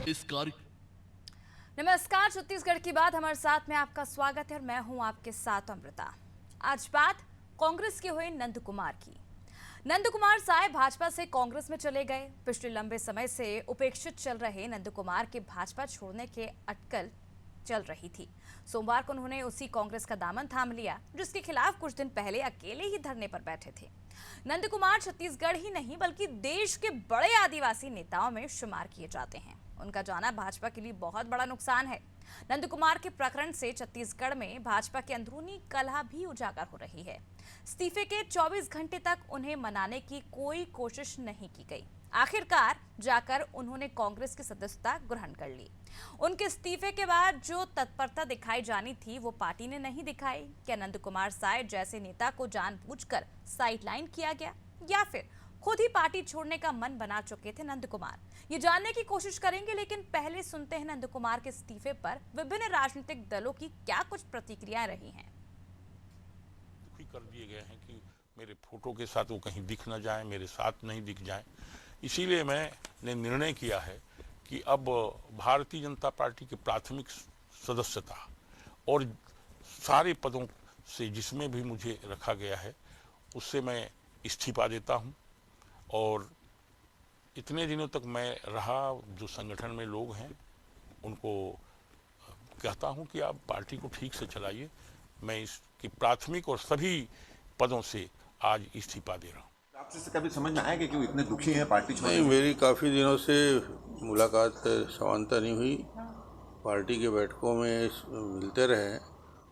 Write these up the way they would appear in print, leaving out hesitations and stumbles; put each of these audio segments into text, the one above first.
इस कार्य। नमस्कार, छत्तीसगढ़ की बात हमारे साथ में आपका स्वागत है और मैं हूं आपके साथ अमृता। आज बात कांग्रेस की हुई नंद कुमार की। नंद कुमार साय भाजपा से कांग्रेस में चले गए। पिछले लंबे समय से उपेक्षित चल रहे नंद कुमार के भाजपा छोड़ने के अटकल चल रही थी। सोमवार को उन्होंने उसी कांग्रेस का दामन थाम लिया जिसके खिलाफ कुछ दिन पहले अकेले ही धरने पर बैठे थे। नंद कुमार छत्तीसगढ़ ही नहीं बल्कि देश के बड़े आदिवासी नेताओं में शुमार किए जाते हैं। उनका जाना भाजपा के लिए बहुत बड़ा नुकसान है। नंद कुमार के प्रकरण से छत्तीसगढ़ में भाजपा की अंदरूनी कलह भी उजागर हो रही है। इस्तीफे के 24 घंटे तक उन्हें मनाने की कोई कोशिश नहीं की गई। आखिरकार जाकर उन्होंने कांग्रेस की सदस्यता ग्रहण कर ली। उनके इस्तीफे के बाद जो तत्परता दिखाई जानी थी वो पार्टी ने नहीं दिखाई। क्या नंद कुमार साय जैसे नेता को जानबूझकर साइडलाइन किया गया या फिर खुद ही पार्टी छोड़ने का मन बना चुके थे नंद कुमार? ये जानने की कोशिश करेंगे, लेकिन पहले सुनते हैं नंद कुमार के इस्तीफे पर विभिन्न राजनीतिक दलों की क्या कुछ प्रतिक्रियाएं रही हैं। दुखी कर दिए गए हैं कि मेरे फोटो के साथ वो कहीं दिख न जाए, मेरे साथ नहीं दिख जाए। इसीलिए मैंने निर्णय किया है कि अब भारतीय जनता पार्टी की प्राथमिक सदस्यता और सारे पदों से जिसमें भी मुझे रखा गया है उससे मैं इस्तीफा देता हूं। और इतने दिनों तक मैं रहा, जो संगठन में लोग हैं उनको कहता हूं कि आप पार्टी को ठीक से चलाइए। मैं इसकी प्राथमिक और सभी पदों से आज इस्तीफा दे रहा हूं। आपसे कभी समझ में आया कि क्यों इतने दुखी हैं पार्टी छोड़ने? नहीं, मेरी काफ़ी दिनों से मुलाकात समानता नहीं हुई। पार्टी के बैठकों में मिलते रहे,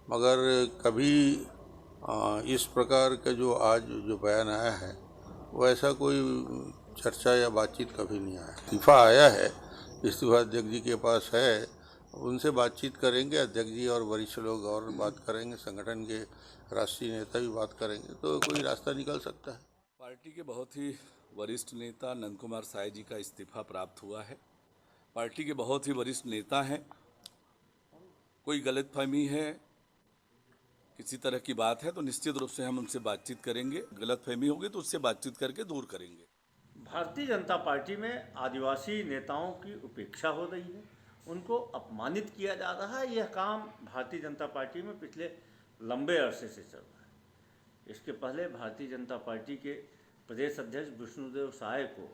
मगर कभी इस प्रकार का जो आज जो बयान आया है वैसा कोई चर्चा या बातचीत कभी नहीं आया। इस्तीफा आया है, इस्तीफा अध्यक्ष जी के पास है, उनसे बातचीत करेंगे। अध्यक्ष जी और वरिष्ठ लोग और बात करेंगे, संगठन के राष्ट्रीय नेता भी बात करेंगे, तो कोई रास्ता निकल सकता है। पार्टी के बहुत ही वरिष्ठ नेता नंद कुमार साय जी का इस्तीफा प्राप्त हुआ है। पार्टी के बहुत ही वरिष्ठ नेता हैं। कोई गलतफहमी है, किसी तरह की बात है तो निश्चित रूप से हम उनसे बातचीत करेंगे। गलतफहमी होगी तो उससे बातचीत करके दूर करेंगे। भारतीय जनता पार्टी में आदिवासी नेताओं की उपेक्षा हो रही है, उनको अपमानित किया जा रहा है। यह काम भारतीय जनता पार्टी में पिछले लंबे अरसे से चल रहा है। इसके पहले भारतीय जनता पार्टी के प्रदेश अध्यक्ष विष्णुदेव साय को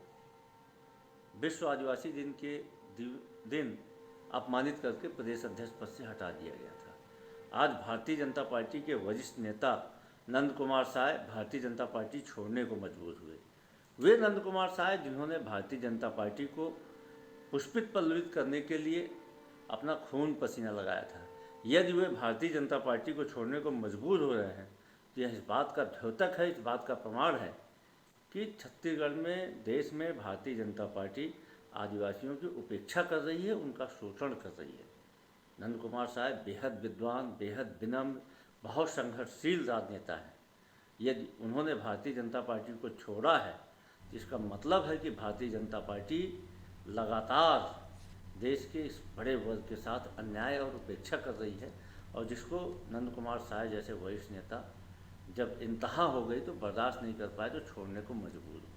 विश्व आदिवासी दिन के दिन अपमानित करके प्रदेश अध्यक्ष पद से हटा दिया गया था। आज भारतीय जनता पार्टी के वरिष्ठ नेता नंद कुमार साय भारतीय जनता पार्टी छोड़ने को मजबूर हुए। वे नंद कुमार साय जिन्होंने भारतीय जनता पार्टी को पुष्पित पल्लवित करने के लिए अपना खून पसीना लगाया था, यदि वे भारतीय जनता पार्टी को छोड़ने को मजबूर हो रहे हैं तो यह इस बात का द्योतक है, इस बात का प्रमाण है कि छत्तीसगढ़ में, देश में भारतीय जनता पार्टी आदिवासियों की उपेक्षा कर रही है, उनका शोषण कर रही है। नंद कुमार साय बेहद विद्वान, बेहद विनम्र, बहुत संघर्षशील राजनेता है। यदि उन्होंने भारतीय जनता पार्टी को छोड़ा है तो इसका मतलब है कि भारतीय जनता पार्टी लगातार देश के इस बड़े वर्ग के साथ अन्याय और उपेक्षा कर रही है, और जिसको नंद कुमार साय जैसे वरिष्ठ नेता जब इंतहा हो गई तो बर्दाश्त नहीं कर पाए तो छोड़ने को मजबूर हुए।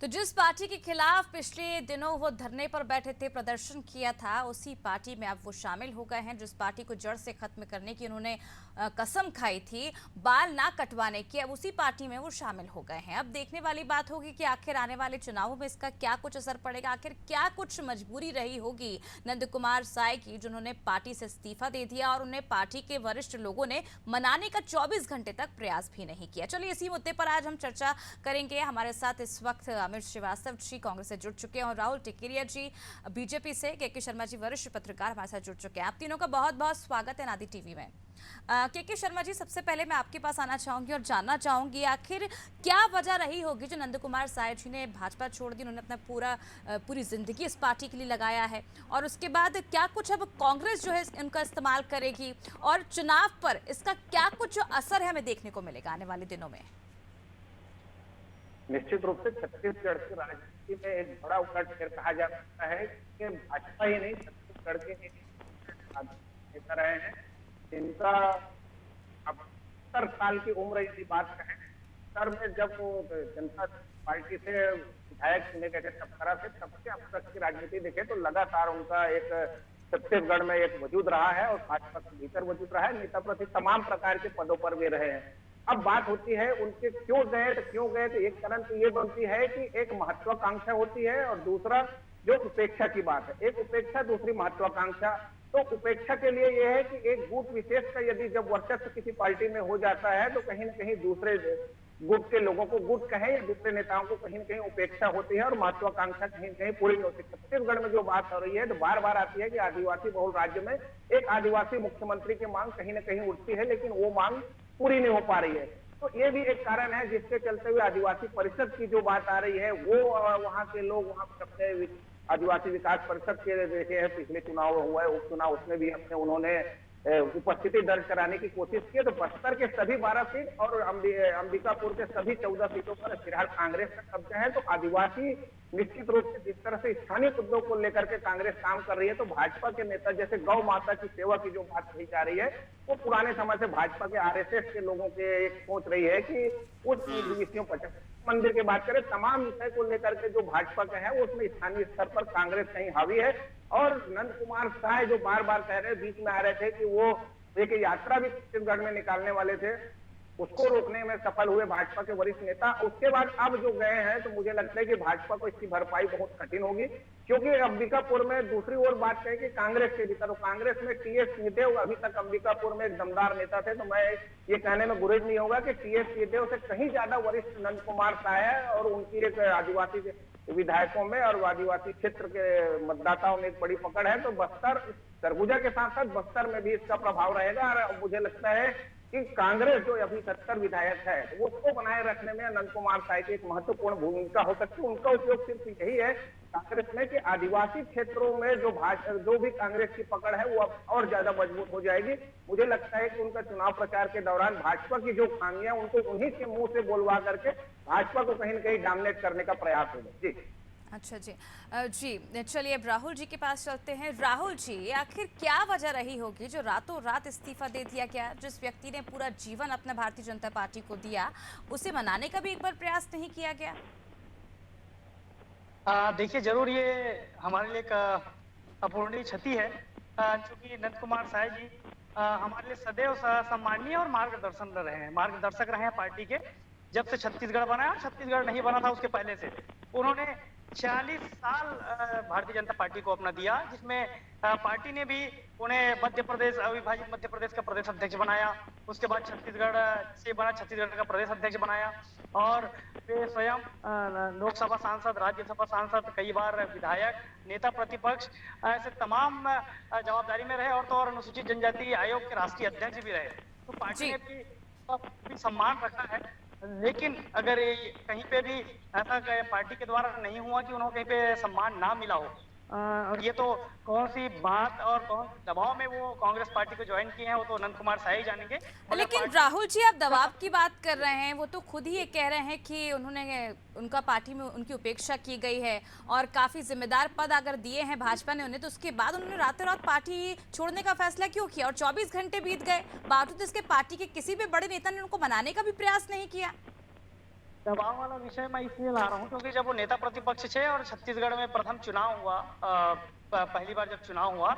तो जिस पार्टी के खिलाफ पिछले दिनों वो धरने पर बैठे थे, प्रदर्शन किया था, उसी पार्टी में अब वो शामिल हो गए हैं। जिस पार्टी को जड़ से खत्म करने की उन्होंने कसम खाई थी, बाल ना कटवाने की, अब उसी पार्टी में वो शामिल हो गए हैं। अब देखने वाली बात होगी कि आखिर आने वाले चुनावों में इसका क्या कुछ असर पड़ेगा। आखिर क्या कुछ मजबूरी रही होगी नंद कुमार साय की जिन्होंने पार्टी से इस्तीफा दे दिया और उन्हें पार्टी के वरिष्ठ लोगों ने मनाने का 24 घंटे तक प्रयास भी नहीं किया। चलिए इसी मुद्दे पर आज हम चर्चा करेंगे। हमारे साथ इस वक्त अमित श्रीवास्तव जी कांग्रेस से जुड़ चुके हैं और राहुल टिकेरिया जी बीजेपी से, के शर्मा जी वरिष्ठ पत्रकार हमारे साथ जुड़ चुके हैं। आप तीनों का बहुत बहुत स्वागत है नादी टीवी में। के शर्मा जी, सबसे पहले मैं आपके पास आना चाहूंगी और जानना चाहूंगी आखिर क्या वजह रही होगी जो नंद कुमार साय जी ने भाजपा छोड़ दी। उन्होंने अपना पूरी जिंदगी इस पार्टी के लिए लगाया है और उसके बाद क्या कुछ अब कांग्रेस जो है उनका इस्तेमाल करेगी और चुनाव पर इसका क्या कुछ असर है हमें देखने को मिलेगा आने वाले दिनों में? निश्चित रूप से छत्तीसगढ़ की राजनीति में एक बड़ा उलटफेर कहा जा सकता है कि भाजपा ही नहीं, छत्तीसगढ़ के नेता रहे हैं जिनका अब 70 साल की उम्र, इसी बात का है। सर में जब वो जनता पार्टी से विधायक चुने गए थे तब तरह से, तब से अब तक की राजनीति देखे तो लगातार उनका एक छत्तीसगढ़ में एक वजूद रहा है और भाजपा के भीतर वजूद रहा है। नेता प्रति तमाम प्रकार के पदों पर भी रहे हैं। अब बात होती है उनके क्यों गए तो एक कारण तो ये बनती है कि एक महत्वाकांक्षा होती है और दूसरा जो उपेक्षा की बात है। एक उपेक्षा, दूसरी महत्वाकांक्षा। तो उपेक्षा के लिए यह है कि एक गुट विशेष का यदि जब वर्चस्व किसी पार्टी में हो जाता है तो कहीं ना कहीं दूसरे गुट के लोगों को, गुट कहें या दूसरे नेताओं को कहीं ना कहीं उपेक्षा होती है और महत्वाकांक्षा कहीं ना कहीं पूरी नहीं होती। छत्तीसगढ़ में जो बात हो रही है तो बार बार आती है कि आदिवासी बहुल राज्य में एक आदिवासी मुख्यमंत्री की मांग कहीं ना कहीं उठती है, लेकिन वो मांग पूरी नहीं हो पा रही है। तो ये भी एक कारण है जिसके चलते हुए आदिवासी परिषद की जो बात आ रही है वो वहाँ के लोग वहाँ पर अपने आदिवासी विकास परिषद के देखे हैं, पिछले चुनाव हुआ है उपचुनाव, उसमें भी अपने उन्होंने उपस्थिति दर्ज कराने की कोशिश की। तो बस्तर के सभी 12 सीट और अंबिकापुर के सभी 14 सीटों पर फिलहाल कांग्रेस का कब्जा है। तो आदिवासी निश्चित रूप से जिस तरह से स्थानीय मुद्दों को लेकर के कांग्रेस काम कर रही है, तो भाजपा के नेता जैसे गौ माता की सेवा की जो बात कही जा रही है वो पुराने समय से भाजपा के आरएसएस के लोगों के एक सोच रही है कि उस विषयों पर मंदिर की बात करें, तमाम विषय को लेकर के जो भाजपा का है उसमें स्थानीय स्तर पर कांग्रेस कहीं हावी है। और नंद कुमार साय जो बार बार कह रहे, बीच में आ रहे थे कि वो एक यात्रा भी छत्तीसगढ़ में निकालने वाले थे, उसको रोकने में सफल हुए भाजपा के वरिष्ठ नेता। उसके बाद अब जो गए हैं तो मुझे लगता है कि भाजपा को इसकी भरपाई बहुत कठिन होगी, क्योंकि अंबिकापुर में दूसरी ओर बात कहें कि कांग्रेस के भीतर, कांग्रेस में टीएस सिंहदेव अभी तक अंबिकापुर में एक दमदार नेता थे, तो मैं ये कहने में गुरेज नहीं होगा कि टीएस सिंहदेव से कहीं ज्यादा वरिष्ठ नंद कुमार साय है और उनकी एक आदिवासी विधायकों में और आदिवासी क्षेत्र के मतदाताओं में एक बड़ी पकड़ है। तो बस्तर, सरगुजा के साथ साथ बस्तर में भी इसका प्रभाव रहेगा और मुझे लगता है कि कांग्रेस जो अभी 70 विधायक है वो उसको बनाए रखने में नंद कुमार साय की एक महत्वपूर्ण भूमिका हो सकती है। उनका उपयोग सिर्फ यही है कांग्रेस में कि आदिवासी क्षेत्रों में जो भी कांग्रेस की पकड़ है वो अब और ज्यादा मजबूत हो जाएगी। मुझे लगता है कि उनका चुनाव प्रचार के दौरान भाजपा की जो खामियां उनको उन्हीं के मुंह से बोलवा करके भाजपा को कहीं न कहीं डोमिनेट करने का प्रयास होगा। जी अच्छा जी, चलिए अब राहुल जी के पास चलते हैं। राहुल जी, आखिर क्या वजह रही होगी जो रातों रात इस्तीफा दे दिया गया? जिस व्यक्ति ने पूरा जीवन अपने भारतीय जनता पार्टी को दिया, उसे मनाने का भी एक बार प्रयास नहीं किया गया? देखिए, जरूर ये हमारे लिए एक अपूरणीय क्षति है, क्योंकि नंद कुमार साय जी हमारे लिए सदैव सम्माननीय और मार्गदर्शक रहे हैं पार्टी के। जब से छत्तीसगढ़ बना है, छत्तीसगढ़ नहीं बना था उसके पहले से, उन्होंने 46 साल भारतीय जनता पार्टी को अपना दिया, जिसमें पार्टी ने भी उन्हें मध्य प्रदेश, अविभाजित मध्य प्रदेश का प्रदेश अध्यक्ष बनाया। उसके बाद छत्तीसगढ़ से बना, छत्तीसगढ़ का प्रदेश अध्यक्ष बनाया और वे स्वयं लोकसभा सांसद, राज्यसभा सांसद, कई बार विधायक, नेता प्रतिपक्ष, ऐसे तमाम जवाबदारी में रहे और तो और अनुसूचित जनजाति आयोग के राष्ट्रीय अध्यक्ष भी रहे। तो पार्टी ने भी सम्मान रखा है। लेकिन अगर कहीं पे भी ऐसा पार्टी के द्वारा नहीं हुआ कि उन्हें कहीं पे सम्मान ना मिला हो, ये तो कौन सी बात और कौन दबाव में वो कांग्रेस पार्टी को ज्वाइन किए हैं, वो तो नंद कुमार साय ही जानेंगे। लेकिन राहुल जी, आप दबाव की बात कर रहे हैं, वो तो खुद ही ये कह रहे हैं कि उनका पार्टी में उनकी उपेक्षा की गई है और काफी जिम्मेदार पद अगर दिए हैं भाजपा ने उन्हें, तो उसके बाद उन्होंने रातों रात पार्टी छोड़ने का फैसला क्यों किया? और 24 घंटे बीत गए, बावजूद इसके पार्टी के किसी भी बड़े नेता ने उनको मनाने का भी प्रयास नहीं किया। दबाव वाला विषय मैं इसलिए ला रहा हूँ क्योंकि जब वो नेता प्रतिपक्ष थे और छत्तीसगढ़ में प्रथम चुनाव हुआ, पहली बार जब चुनाव हुआ,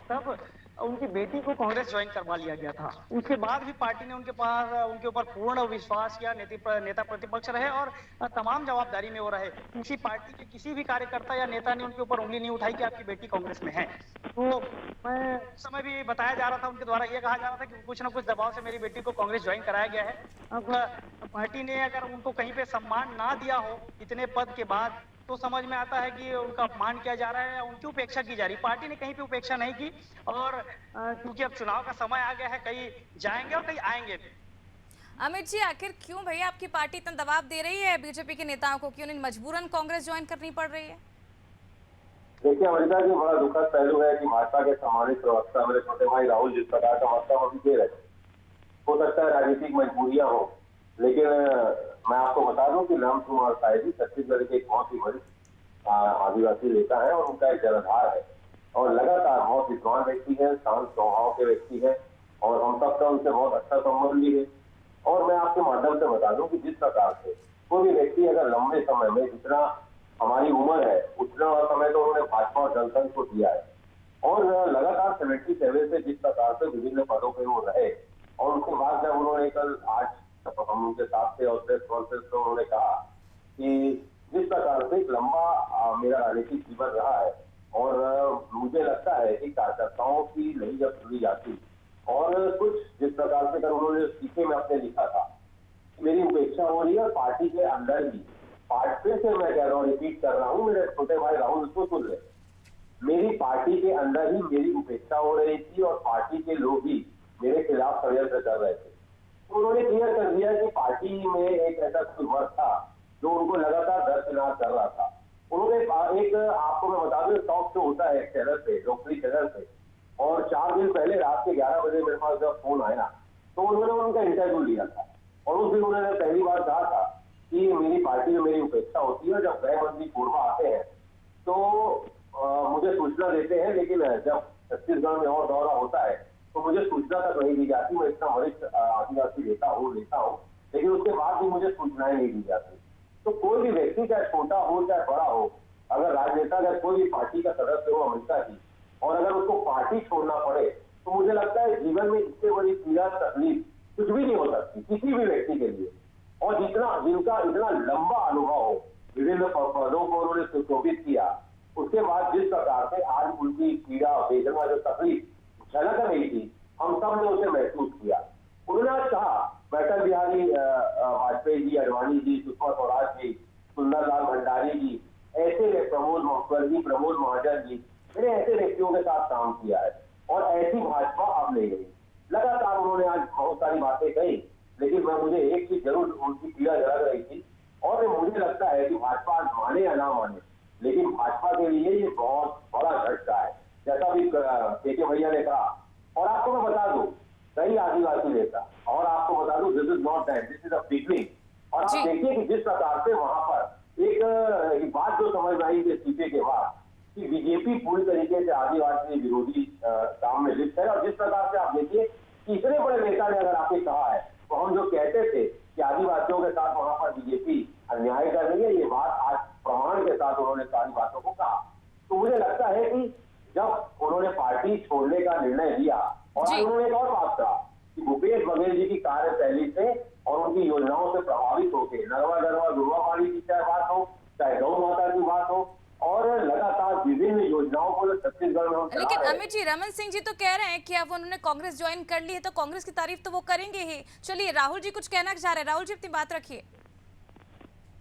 तब उनकी बेटी को कांग्रेस ज्वाइन करवा लिया गया था। उसके बाद भी पार्टी ने उनके ऊपर पूर्ण विश्वास किया, नेता प्रतिपक्ष रहे और तमाम जवाबदारी में वो रहे। किसी पार्टी के किसी भी कार्यकर्ता या नेता ने उनके ऊपर उंगली नहीं उठाई कि आपकी बेटी कांग्रेस में है। तो मैं उस समय भी बताया जा रहा था, उनके द्वारा ये कहा जा रहा था कि कुछ ना कुछ दबाव से मेरी बेटी को कांग्रेस ज्वाइन कराया गया है। अब पार्टी ने अगर उनको कहीं पे सम्मान ना दिया हो इतने पद के बाद, तो समझ में आता है कि उनका अपमान किया जा रहा है, उनकी उपेक्षा की जा रही है। पार्टी ने कहीं पे उपेक्षा नहीं की और क्योंकि अब चुनाव का समय आ गया है, कहीं जाएंगे और कहीं आएंगे भी। अमित जी, आखिर क्यों भैया आपकी पार्टी इतना दबाव दे रही है बीजेपी के नेताओं को कि उन्हें मजबूरन कांग्रेस ज्वाइन करनी पड़ रही है? देखिए अमृता जी, बड़ा दुखद पहलू है कि भाजपा के सम्मानित प्रवक्ता मेरे छोटे भाई राहुल जिस प्रकार का वक्तव्य अभी दे रहे हैं, हो सकता है राजनीतिक मजबूरियां हो, लेकिन मैं आपको बता दूं कि नंद कुमार साय जी छत्तीसगढ़ के एक बहुत ही वरिष्ठ आदिवासी नेता है और उनका एक जनाधार है और लगातार बहुत विद्वान व्यक्ति है, शांत स्वभाव के व्यक्ति है और हम सबका उनसे बहुत अच्छा संबंध भी है। और मैं आपके माध्यम से बता दूं कि जिस प्रकार से कोई भी व्यक्ति अगर लंबे समय में जितना हमारी उम्र है, उतना समय तो उन्होंने भाजपा और जनसंघ को दिया है और लगातार 77 से जिस प्रकार से विभिन्न पदों पे वो रहे और उसके बाद जब उन्होंने कल आज हम उनके साथ थे और प्रेस कॉन्फ्रेंस में उन्होंने कहा कि जिस प्रकार से एक लंबा मेरा राजनीतिक जीवन रहा है और मुझे लगता है कि कार्यकर्ताओं की नहीं जब सुनी जाती और कुछ जिस प्रकार से कल उन्होंने सीखे में अपने लिखा था मेरी उपेक्षा हो रही है और पार्टी के अंदर ही पार्टी से मैं कह रहा हूँ, रिपीट कर रहा हूँ, मेरे छोटे भाई राहुल उसको सुन ले, मेरी पार्टी के अंदर ही मेरी उपेक्षा हो रही थी और पार्टी के लोग ही मेरे खिलाफ षड्यंत्र कर रहे थे। तो उन्होंने क्लियर कर दिया कि पार्टी में एक ऐसा कोई वर्ग था जो उनको लगातार दरकिनार कर रहा था। उन्होंने एक आपको मैं बता दूं टॉक शो होता है एक चैनल पे, लोकप्रिय चैनल पे, और 4 दिन पहले रात के 11 बजे मेरे पास जब फोन आया तो उन्होंने उनका इंटरव्यू लिया था और उस दिन उन्होंने पहली बार कहा था कि मेरी पार्टी में मेरी उपेक्षा होती है। जब गृह मंत्री पूर्वा आते हैं तो मुझे सूचना देते हैं, लेकिन जब छत्तीसगढ़ में और दौरा होता है तो मुझे सूचना तक नहीं दी जाती। मैं इतना वरिष्ठ आदिवासी लेता हूँ, लेकिन उसके बाद भी मुझे सूचनाएं नहीं दी जाती। तो कोई भी व्यक्ति चाहे छोटा हो चाहे बड़ा हो, अगर राजनेता अगर कोई भी पार्टी का सदस्य हो हमेशा ही, और अगर उसको पार्टी छोड़ना पड़े तो मुझे लगता है जीवन में इससे बड़ी पीड़ा तकलीफ कुछ भी नहीं हो सकती किसी भी व्यक्ति के लिए। और जिनका इतना लंबा अनुभव हो, विभिन्न पदों को उन्होंने सुशोभित किया, उसके बाद जिस प्रकार से आज उनकी पीड़ा वेदना जो तकलीफ झलक रही थी, हम सब ने उसे महसूस किया। उन्होंने आज कहा अटल बिहारी वाजपेयी जी, अडवाणी जी, सुषमा स्वराज जी, सुंदरलाल भंडारी जी, ऐसे प्रमोद महाजन जी, मैंने ऐसे व्यक्तियों के साथ काम किया है और ऐसी भाजपा अब नहीं गई। लगातार उन्होंने आज बहुत सारी बातें कही, लेकिन मुझे एक चीज जरूर उनकी पीड़ा झलक रही थी और मुझे लगता है कि भाजपा आज माने या ना माने, लेकिन भाजपा के लिए ये बहुत बड़ा झटका है, जैसा भी के भैया ने कहा। और आपको मैं बता दूं, कई आदिवासी नेता, और आपको बता दूं this is not that, this is a beginning. और आप देखिए कि जिस प्रकार से वहां पर एक बात जो समझ आई कि इस्तीफे के बाद कि बीजेपी पूरी तरीके से आदिवासी विरोधी काम में लिप्त है। और जिस प्रकार से आप देखिए कि इतने बड़े नेता ने अगर आपने कहा है, तो हम जो कहते थे कि आदिवासियों के साथ वहां पर बीजेपी अन्याय कर रही है, ये बात आज प्रमाण के साथ उन्होंने सारी बातों को कहा। तो मुझे लगता है कि जब उन्होंने पार्टी छोड़ने का निर्णय लिया और उन्होंने एक और बात कहा कि भूपेश बघेल जी की कार्यशैली से और उनकी योजनाओं से प्रभावित होकर नरवा दुर्वा पानी की चाहे बात हो, चाहे गौ माता की बात हो, और लगातार विभिन्न योजनाओं को छत्तीसगढ़ में। लेकिन अमित जी, रमन सिंह जी तो कह रहे हैं कि अब उन्होंने कांग्रेस ज्वाइन कर ली है तो कांग्रेस की तारीफ तो वो करेंगे ही। चलिए, राहुल जी कुछ कहना चाह रहे हैं। राहुल जी अपनी बात रखिए।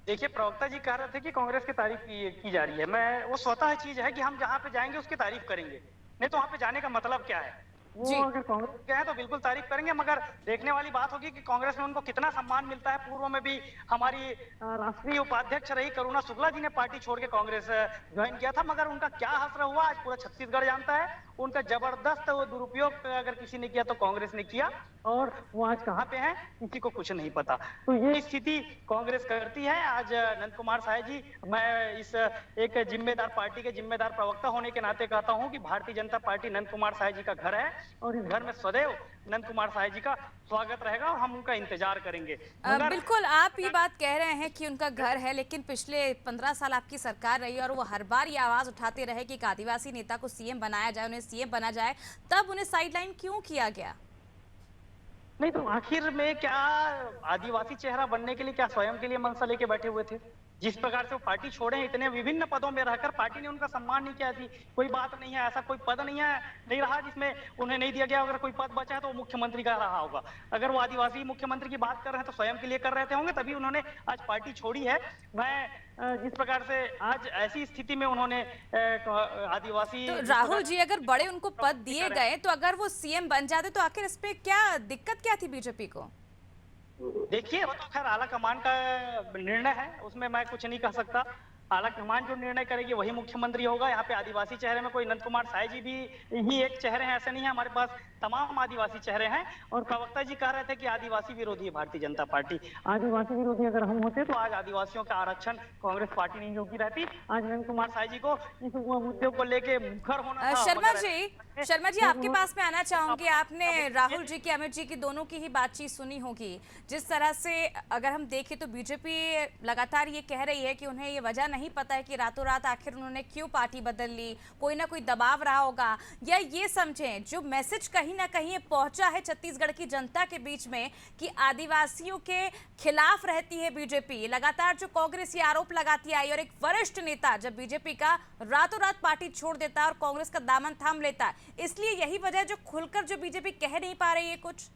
देखिए, प्रवक्ता जी कह रहे थे कि कांग्रेस की तारीफ की जा रही है। मैं वो स्वतः चीज है कि हम जहाँ पे जाएंगे उसकी तारीफ करेंगे, नहीं तो वहाँ पे जाने का मतलब क्या है। वो अगर कांग्रेस के हैं तो बिल्कुल तारीफ करेंगे, मगर देखने वाली बात होगी कि कांग्रेस में उनको कितना सम्मान मिलता है। पूर्व में भी हमारी राष्ट्रीय उपाध्यक्ष रही करुणा शुक्ला जी ने पार्टी छोड़ के कांग्रेस ज्वाइन किया था, मगर उनका क्या हसर हुआ आज पूरा छत्तीसगढ़ जानता है। उनका जबरदस्त वो दुरुपयोग अगर किसी ने किया तो कांग्रेस ने किया, और वो आज कहाँ पे हैं किसी को कुछ नहीं पता। तो ये स्थिति कांग्रेस करती है। आज नंद कुमार साय जी, मैं इस एक जिम्मेदार पार्टी के जिम्मेदार प्रवक्ता होने के नाते कहता हूँ कि भारतीय जनता पार्टी नंद कुमार साय जी का घर है और इस घर में सदैव नंद कुमार साय जी का स्वागत रहेगा और हम उनका इंतजार करेंगे। बिल्कुल, आप ये बात कह रहे हैं कि उनका घर है, लेकिन पिछले 15 साल आपकी सरकार रही और वो हर बार ये आवाज उठाते रहे कि एक आदिवासी नेता को सीएम बनाया जाए, उन्हें सीएम बना जाए, तब उन्हें साइडलाइन क्यों किया गया? नहीं तो आखिर में क्या आदिवासी चेहरा बनने के लिए क्या स्वयं के लिए मंशा लेके बैठे हुए थे? जिस प्रकार से वो पार्टी छोड़े, इतने विभिन्न पदों में रहकर पार्टी ने उनका सम्मान नहीं किया थी। कोई बात नहीं है, ऐसा कोई पद नहीं रहा जिसमें उन्हें नहीं दिया गया। अगर कोई पद बचा है तो वो मुख्यमंत्री का रहा होगा। अगर वो आदिवासी मुख्यमंत्री की बात कर रहे हैं तो स्वयं के लिए कर रहे थे होंगे, तभी उन्होंने आज पार्टी छोड़ी है। मैं जिस प्रकार से आज ऐसी स्थिति में उन्होंने आदिवासी तो राहुल जी, अगर बड़े उनको पद दिए गए तो अगर वो सीएम बन जाते तो आखिर इस पे क्या दिक्कत क्या थी बीजेपी को? देखिए, वो तो खैर आला कमान का निर्णय है, उसमें मैं कुछ नहीं कह सकता। आला कमान जो निर्णय करेगी वही मुख्यमंत्री होगा। यहाँ पे आदिवासी चेहरे में कोई नंद कुमार साय जी भी ही एक चेहरे हैं, ऐसे नहीं है। हमारे पास तमाम आदिवासी चेहरे हैं। और प्रवक्ता जी कह रहे थे कि आदिवासी विरोधी है भारतीय जनता पार्टी। आदिवासी विरोधी अगर हम होते तो आज आदिवासियों का आरक्षण कांग्रेस पार्टी नहीं होगी रहती। आज नंद कुमार साय जी को इस मुद्दे को लेके मुखर होना था। शर्मा जी आपके पास में आना चाहूंगी। आपने राहुल जी की, अमित जी की, दोनों की ही बातचीत सुनी होगी। जिस तरह से अगर हम देखें तो बीजेपी लगातार ये कह रही है कि उन्हें ये वजह नहीं पता है कि रातों रात आखिर उन्होंने क्यों पार्टी बदल ली, कोई ना कोई दबाव रहा होगा, या ये समझें जो मैसेज कहीं ना कहीं पहुंचा है छत्तीसगढ़ की जनता के बीच में कि आदिवासियों के खिलाफ रहती है बीजेपी। लगातार जो कांग्रेस ये आरोप लगाती आई और एक वरिष्ठ नेता जब बीजेपी का रातों रात पार्टी छोड़ देता है और कांग्रेस का दामन थाम लेता है, इसलिए यही वजह जो खुलकर जो बीजेपी कह नहीं पा रही है कुछ।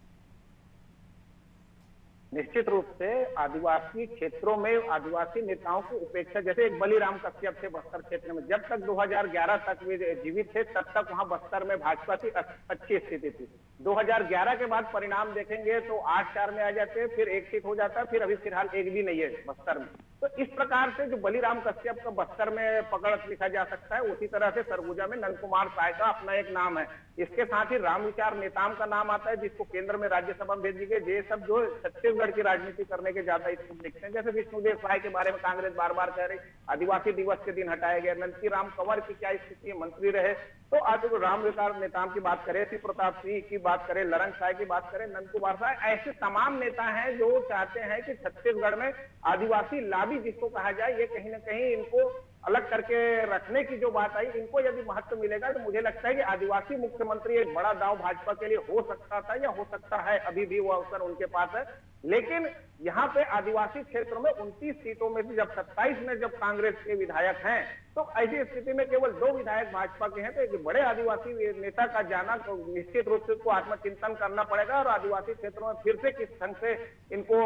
निश्चित रूप से आदिवासी क्षेत्रों में आदिवासी नेताओं की उपेक्षा, जैसे एक बलीराम कश्यप थे बस्तर क्षेत्र में, जब तक 2011 तक वे जीवित थे तब तक वहां बस्तर में भाजपा की अच्छी स्थिति थी। 2011 के बाद परिणाम देखेंगे तो 8-4 में आ जाते हैं, फिर 1 सीट हो जाता है, फिर अभी फिलहाल 1 भी नहीं है बस्तर में। तो इस प्रकार से जो बलीराम कश्यप का बस्तर में पकड़ लिखा जा सकता है, उसी तरह से सरगुजा में नंद कुमार साय का अपना एक नाम है। इसके साथ ही राम विचार नेताम का नाम आता है, जिसको केंद्र में राज्यसभा में भेज दी गई। ये सब जो छत्तीसगढ़ की राजनीति करने के ज्यादा इच्छुक दिखते हैं। जैसे विष्णुदेव साय के बारे में कांग्रेस बार बार कह रही, आदिवासी दिवस के दिन हटाया गया। नंदकी राम कंवर की क्या स्थिति है, मंत्री रहे। तो आज राम विचार नेताम की बात करें, शिव प्रताप सिंह की बात करें, लरंग साय की बात करें, नंद कुमार साय, ऐसे तमाम नेता हैं जो चाहते हैं कि छत्तीसगढ़ में आदिवासी लाभी जिसको कहा जाए, ये कहीं ना कहीं इनको अलग करके रखने की जो बात आई, इनको यदि महत्व मिलेगा तो मुझे लगता है कि आदिवासी मुख्यमंत्री एक बड़ा दांव भाजपा के लिए हो सकता था या हो सकता है, अभी भी वो अवसर उनके पास है। लेकिन यहाँ पे आदिवासी क्षेत्रों में 29 सीटों में से जब 27 में जब कांग्रेस के विधायक हैं, तो ऐसी स्थिति में केवल 2 विधायक भाजपा के हैं। तो एक बड़े आदिवासी नेता का जाना तो निश्चित रूप से इसको आत्मचिंतन करना पड़ेगा और आदिवासी क्षेत्रों में फिर से किस ढंग से इनको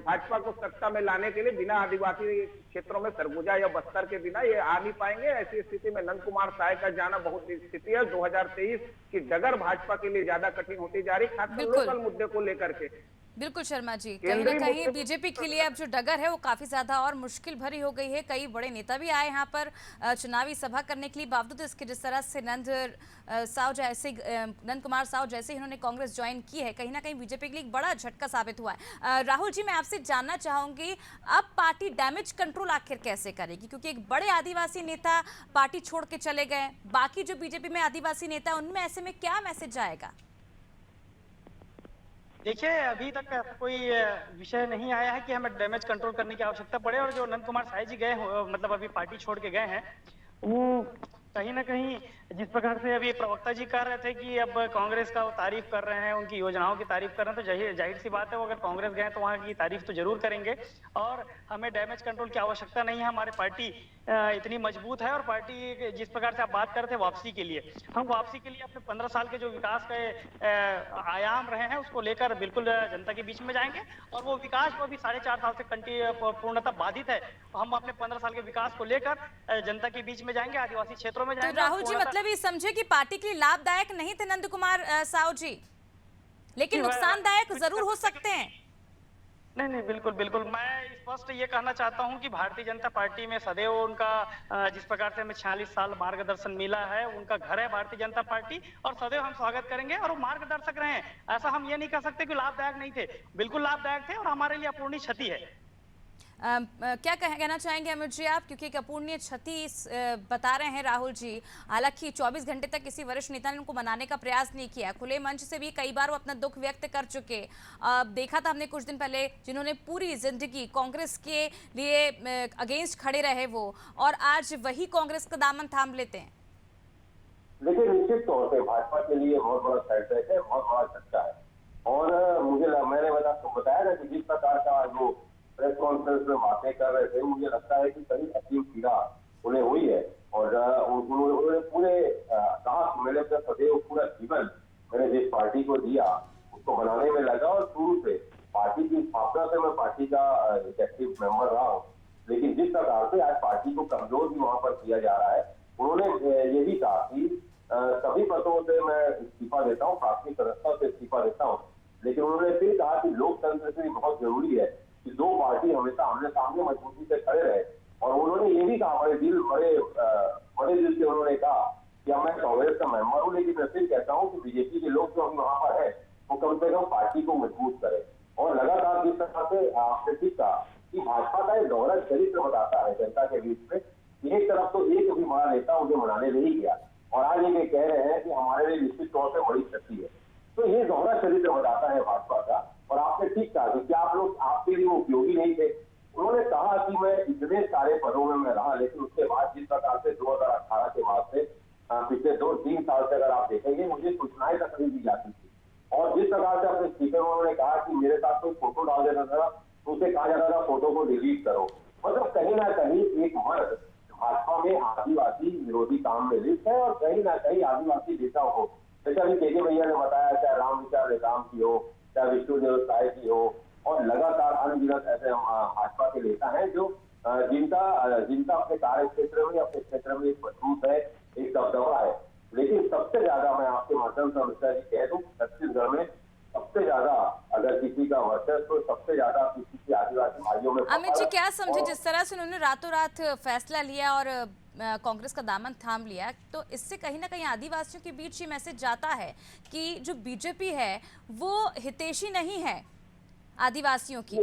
भाजपा को सत्ता में लाने के लिए बिना आदिवासी क्षेत्रों में सरगुजा या बस्तर के बिना ये आ नहीं पाएंगे। ऐसी स्थिति में नंद कुमार साय का जाना बहुत स्थिति है। 2023 की डगर भाजपा के लिए ज्यादा कठिन होती जा रही, खासकर लोकल मुद्दे को लेकर के। बिल्कुल शर्मा जी, कहीं ना कहीं बीजेपी के लिए अब जो डगर है वो काफी ज्यादा और मुश्किल भरी हो गई है। कई बड़े नेता भी आए यहाँ पर चुनावी सभा करने के लिए, बावजूद इसके जिस तरह से नंद कुमार साव जैसे इन्होंने कांग्रेस ज्वाइन की है, कहीं ना कहीं बीजेपी के लिए एक बड़ा झटका साबित हुआ है। राहुल जी, मैं आपसे जानना चाहूंगी अब पार्टी डैमेज कंट्रोल आखिर कैसे करेगी, क्योंकि एक बड़े आदिवासी नेता पार्टी छोड़ के चले गए, बाकी जो बीजेपी में आदिवासी नेता उनमें ऐसे में क्या मैसेज जाएगा? देखिए, अभी तक कोई विषय नहीं आया है कि हमें डैमेज कंट्रोल करने की आवश्यकता पड़े। और जो नंद कुमार साय जी गए, मतलब अभी पार्टी छोड़ के गए हैं, वो कहीं ना कहीं जिस प्रकार से अभी प्रवक्ता जी कह रहे थे कि अब कांग्रेस का वो तारीफ कर रहे हैं, उनकी योजनाओं की तारीफ कर रहे हैं, तो जाहिर सी बात है वो अगर कांग्रेस गए तो वहाँ की तारीफ तो जरूर करेंगे। और हमें डैमेज कंट्रोल की आवश्यकता नहीं है, हमारी पार्टी इतनी मजबूत है। और पार्टी जिस प्रकार से आप बात कर रहे थे वापसी के लिए, हम वापसी के लिए अपने 15 साल के जो विकास के आयाम रहे हैं उसको लेकर बिल्कुल जनता के बीच में जाएंगे। और वो विकास को अभी 4.5 साल से पूर्णतः बाधित है, हम अपने 15 साल के विकास को लेकर जनता के बीच में जाएंगे, आदिवासी क्षेत्रों में जाएंगे। तो राहुल जी, मतलब ये समझे कि पार्टी के लिए लाभदायक नहीं थे नंद कुमार साव जी, लेकिन नुकसानदायक जरूर हो सकते हैं। नहीं, बिल्कुल बिल्कुल, मैं स्पष्ट ये कहना चाहता हूं कि भारतीय जनता पार्टी में सदैव उनका जिस प्रकार से हमें 46 साल मार्गदर्शन मिला है, उनका घर है भारतीय जनता पार्टी, और सदैव हम स्वागत करेंगे। और वो मार्गदर्शक रहे हैं, ऐसा हम ये नहीं कह सकते कि लाभदायक नहीं थे, बिल्कुल लाभदायक थे और हमारे लिए अपूर्णीय क्षति है। क्या कहना चाहेंगे अमित जी आप, क्योंकि एक अपूर्णीय क्षति बता रहे हैं राहुल जी। हालांकि 24 घंटे तक किसी वरिष्ठ नेता ने उनको मनाने का प्रयास नहीं किया, खुले मंच से भी कई बार वो अपना दुख व्यक्त कर चुके। देखा था हमने कुछ दिन पहले, जिन्होंने पूरी जिंदगी कांग्रेस के लिए अगेंस्ट खड़े रहे वो, और आज वही कांग्रेस का दामन थाम लेते हैं। देखिए, निश्चित तौर से भाजपा के लिए बहुत बड़ा सेटबैक है, बहुत बड़ा झटका है। और मैंने बताया ना कि जिस प्रकार का जो प्रेस कॉन्फ्रेंस में बातें कर रहे थे, मुझे लगता है कि कहीं असीम पीड़ा उन्हें हुई है। और उन्होंने पूरे कहा, मैंने अपना सदैव पूरा जीवन मैंने जिस पार्टी को दिया उसको बनाने में लगा, और शुरू से पार्टी की स्थापना से मैं पार्टी का एक्टिव मेंबर रहा हूँ। लेकिन जिस प्रकार से आज पार्टी को कमजोर भी वहां पर किया जा रहा है, उन्होंने ये भी कहा कि सभी पदों से मैं इस्तीफा देता हूँ, प्राथमिक सदस्यता से इस्तीफा देता हूँ। लेकिन उन्होंने फिर कहा कि लोकतंत्र से बहुत जरूरी है कि 2 पार्टी हमेशा आमने सामने मजबूती से खड़े रहे। और उन्होंने ये भी कहा, बड़े दिल से उन्होंने कहा कि मैं कांग्रेस का मेंबर हूँ, लेकिन मैं फिर कहता हूँ कि बीजेपी के लोग जो अभी वहां पर है वो कम से कम पार्टी को मजबूत करे। और लगातार जिस तरह से आपने ठीक कहा कि भाजपा का एक दोहरा चरित्र बताता है जनता के बीच में, एक तरफ तो एक भी बड़ा नेता उन्हें मनाने नहीं गया, और आज ये कह रहे हैं कि हमारे लिए निश्चित तौर से बड़ी शक्ति है। तो ये दोहरा चरित्र बताता है भाजपा का। और आपने ठीक कहा कि क्या आप लोग आपके लिए उपयोगी नहीं थे, उन्होंने कहा कि मैं इतने सारे पदों में मैं रहा, लेकिन उसके बाद जिस प्रकार से 2018 के बाद से पिछले 2-3 साल से अगर आप देखेंगे मुझे सूचनाएं तक नहीं दी जाती थी। और जिस प्रकार से अपने स्पीकर में उन्होंने कहा कि मेरे साथ कोई फोटो डाल देता था तो उसे कहा जाता था फोटो को डिलीट करो। मतलब कहीं ना कहीं एक मर्द भाजपा में आदिवासी विरोधी काम में लिप्त है और कहीं ना कहीं आदिवासी नेताओं को, जैसे अभी के भैया ने बताया, चाहे राम विचार नेताम की हो, चाहे विष्णुदेव साय की हो, और लगातार अनगिनत ऐसे भाजपा के नेता हैं जो जिनका अपने कार्य क्षेत्र में अपने क्षेत्र में एक मजबूत है, एक दबदबा है। लेकिन सबसे ज्यादा मैं आपके माध्यम से अमित जी कह दूं, छत्तीसगढ़ में सबसे ज्यादा अगर किसी का वर्चस्व, सबसे ज्यादा किसी की आदिवासी भाइयों में। अमित जी, क्या समझे जिस तरह से उन्होंने रातों रात फैसला लिया और कांग्रेस का दामन थाम लिया, तो इससे कहीं ना कहीं आदिवासियों के बीच ये मैसेज जाता है कि जो बीजेपी है वो हितैषी नहीं है आदिवासियों की।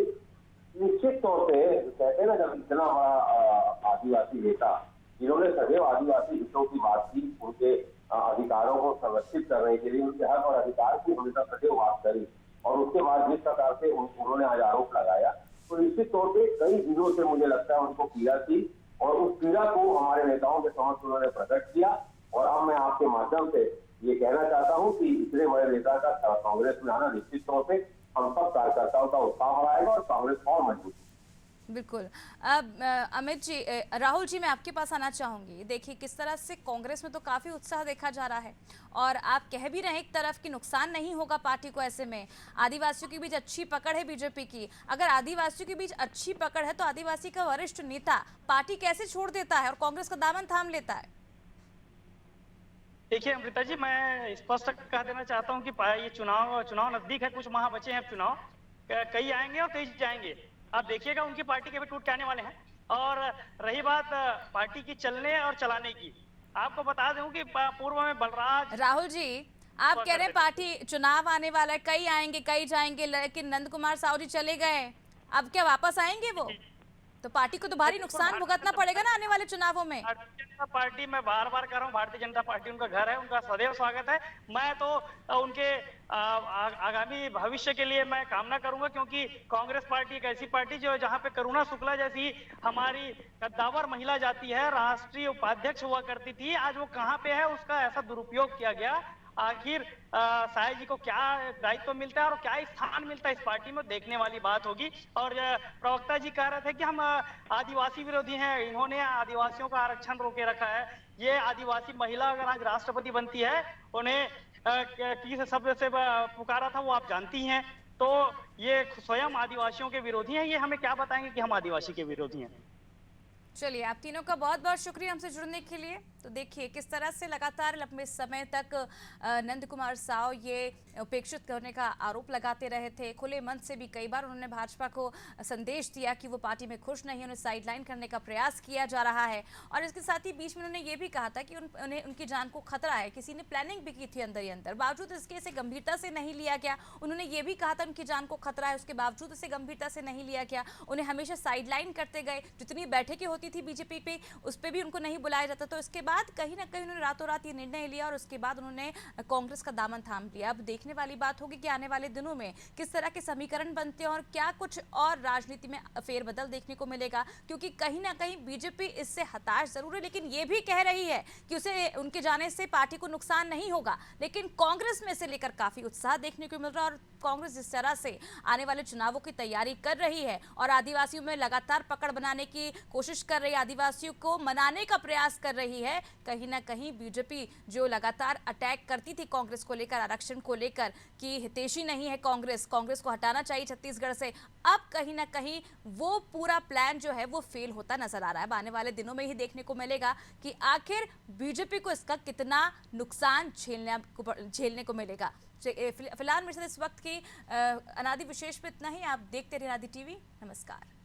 निश्चित तौर पे कहते हैं ना, जब इतना बड़ा आदिवासी नेता जिन्होंने सदैव आदिवासी हितों की बात की, उनके अधिकारों को संरक्षित करने के लिए, उनके हक और अधिकार की हमेशा सदैव बात करी, और उसके बाद जिस प्रकार से उन्होंने आज आरोप लगाया, तो निश्चित तौर पे कई दिनों से मुझे लगता है उनको पीड़ा थी, और उस पीड़ा को हमारे नेताओं के समक्ष उन्होंने प्रकट किया। और अब मैं आपके माध्यम से ये कहना चाहता हूँ कि इतने बड़े नेता का कांग्रेस में आना निश्चित तौर पे हम सब कार्यकर्ताओं का उत्साह बढ़ाएगा और कांग्रेस और मजबूत। बिल्कुल। अब अमित जी, राहुल जी, मैं आपके पास आना चाहूंगी। देखिए किस तरह से कांग्रेस में तो काफी उत्साह देखा जा रहा है, और आप कह भी रहे हैं एक तरफ कि नुकसान नहीं होगा पार्टी को, ऐसे में आदिवासियों के बीच अच्छी पकड़ है बीजेपी की। अगर आदिवासियों के बीच अच्छी पकड़ है तो आदिवासी का वरिष्ठ नेता पार्टी कैसे छोड़ देता है और कांग्रेस का दामन थाम लेता है? देखिए अमृता जी, मैं स्पष्ट कह देना चाहता हूं कि ये चुनाव नजदीक है, कुछ माह बचे हैं चुनाव, कई आएंगे और कई जाएंगे। आप देखिएगा उनकी पार्टी के भी टूट के आने वाले हैं। और रही बात पार्टी की चलने और चलाने की, आपको बता दूं कि पूर्व में बलराज। राहुल जी, आप कह रहे हैं पार्टी चुनाव आने वाला है, कई आएंगे कई जाएंगे, लेकिन नंद कुमार साहू जी चले गए, अब क्या वापस आएंगे वो? तो पार्टी को तो भारी नुकसान भुगतना पड़ेगा ना आने वाले चुनावों में। भारतीय जनता पार्टी, मैं बार बार कह रहा हूँ, भारतीय जनता पार्टी उनका घर है, उनका सदैव स्वागत है। मैं तो उनके आगामी भविष्य के लिए मैं कामना करूंगा, क्योंकि कांग्रेस पार्टी एक ऐसी पार्टी जो जहां पे करुणा शुक्ला जैसी हमारी कद्दावर महिला जाती है, राष्ट्रीय उपाध्यक्ष हुआ करती थी, आज वो कहाँ पे है, उसका ऐसा दुरुपयोग किया गया। आखिर साय जी को क्या दायित्व मिलता है और क्या स्थान मिलता है इस पार्टी में, देखने वाली बात होगी। और प्रवक्ता जी कह रहे थे कि हम आदिवासी विरोधी हैं, इन्होंने आदिवासियों का आरक्षण रोके रखा है। ये आदिवासी महिला अगर आज राष्ट्रपति बनती है, उन्हें किस शब्द से पुकारा था वो आप जानती हैं। तो ये स्वयं आदिवासियों के विरोधी हैं, ये हमें क्या बताएंगे कि हम आदिवासी के विरोधी हैं। चलिए, आप तीनों का बहुत बहुत शुक्रिया हमसे जुड़ने के लिए। तो देखिए किस तरह से लगातार लंबे समय तक नंद कुमार साव ये उपेक्षित करने का आरोप लगाते रहे थे। खुले मन से भी कई बार उन्होंने भाजपा को संदेश दिया कि वो पार्टी में खुश नहीं, उन्हें साइडलाइन करने का प्रयास किया जा रहा है। और इसके साथ ही बीच में उन्होंने ये भी कहा था कि उन्हें उनकी जान को खतरा है, किसी ने प्लानिंग भी की थी अंदर ही अंदर, बावजूद इसके इसे गंभीरता से नहीं लिया गया। उन्होंने ये भी कहा था उनकी जान को खतरा है, उसके बावजूद इसे गंभीरता से नहीं लिया गया। उन्हें हमेशा साइडलाइन करते गए, जितनी बैठकें होती थी बीजेपी पे उस पर भी उनको नहीं बुलाया जाता। तो इसके बाद कहीं ना कहीं उन्होंने रातों रात ये निर्णय लिया और उसके बाद उन्होंने कांग्रेस का दामन थाम लिया। अब देखने वाली बात होगी कि आने वाले दिनों में किस तरह के समीकरण बनते हैं और क्या कुछ और राजनीति में फेरबदल देखने को मिलेगा, क्योंकि कहीं ना कहीं बीजेपी इससे हताश जरूर है, लेकिन ये भी कह रही है कि उसे उनके जाने से पार्टी को नुकसान नहीं होगा। लेकिन कांग्रेस में से लेकर काफी उत्साह देखने को मिल रहा है और कांग्रेस जिस तरह से आने वाले चुनावों की तैयारी कर रही है और आदिवासियों में लगातार पकड़ बनाने की कोशिश कर रही है, आदिवासियों को मनाने का प्रयास कर रही है, कहीं ना कहीं बीजेपी जो लगातार अटैक करती थी कांग्रेस को लेकर, आरक्षण को लेकर कि हितैषी नहीं है कांग्रेस को हटाना चाहिए छत्तीसगढ़ से, अब कहीं ना कहीं वो पूरा प्लान जो है वो फेल होता नजर आ रहा है। अब आने वाले दिनों में ही देखने को मिलेगा कि आखिर बीजेपी को इसका कितना नुकसान झेलने को मिलेगा। फिलहाल मेरे साथ इस वक्त की अनादि विशेष में इतना ही। आप देखते रहिए अनादि टीवी। नमस्कार।